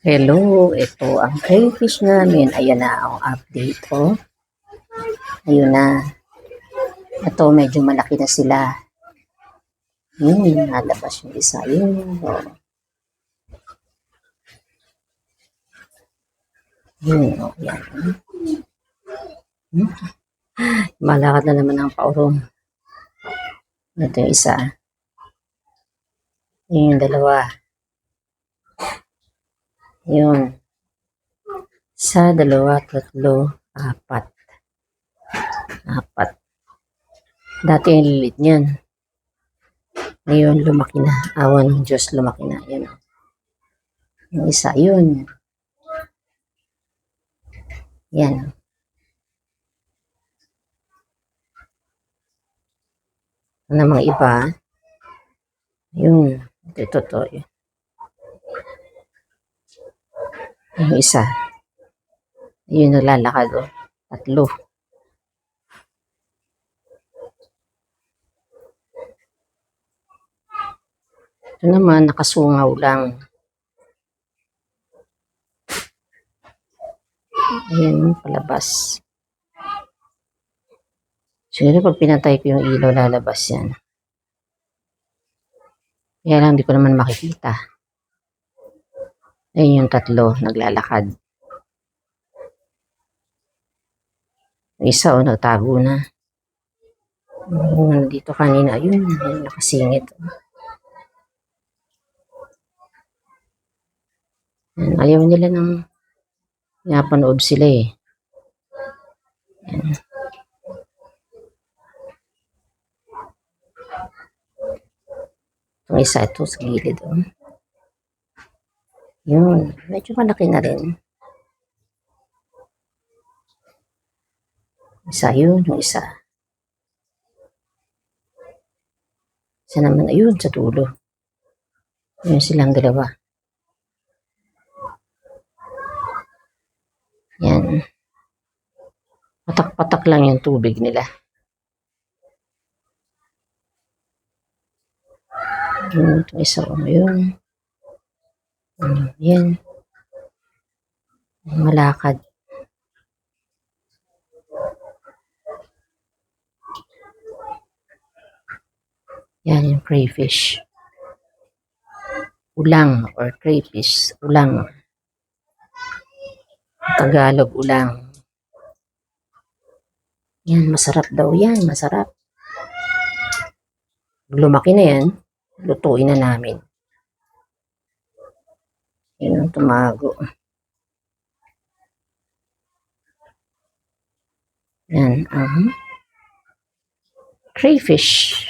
Hello, ito ang crayfish namin. Ayan na ang update, oh. Ayun na. Ito, medyo malaki na sila. Nalabas yung isa. Yun, oh. Oh, yan. Malakad na naman ang paurong. Ito yung isa. Yun yung dalawa. Yun. Isa, dalawa, tatlo, apat. Apat. Dati yung lilit niyan. Ngayon, lumaki na. Awan ng Diyos, lumaki na. Yan. Yung isa, yun. Yan. Ano mga iba? Yun. Ito. Yung isa. Yun, nalalakad, oh. Tatlo. Ito naman, nakasungaw lang. Ayan, palabas. Siguro pag pinatay ko yung ilaw, lalabas yan. Kaya lang, hindi ko naman makikita. Ayun yung tatlo, naglalakad. Yung isa, oh, nagtago na. Dito kanina, ayun, nakasingit. Ayaw nila ng napanood sila eh. Ayan. Yung isa ito sa gilid. Oh. Yun, medyo malaki na rin. Isa yun, yung isa. Isa naman, ayun, sa dulo. Yun silang dalawa. Yan. Patak-patak lang yung tubig nila. Ito isa ko ngayon. Yan. Malakad. Yan yung crayfish. Ulang or crayfish. Ulang. Tagalog, ulang. Yan, masarap daw yan. Masarap. Lumaki na yan. Lutuin na namin. Yan ang tumago. Yan ang crayfish.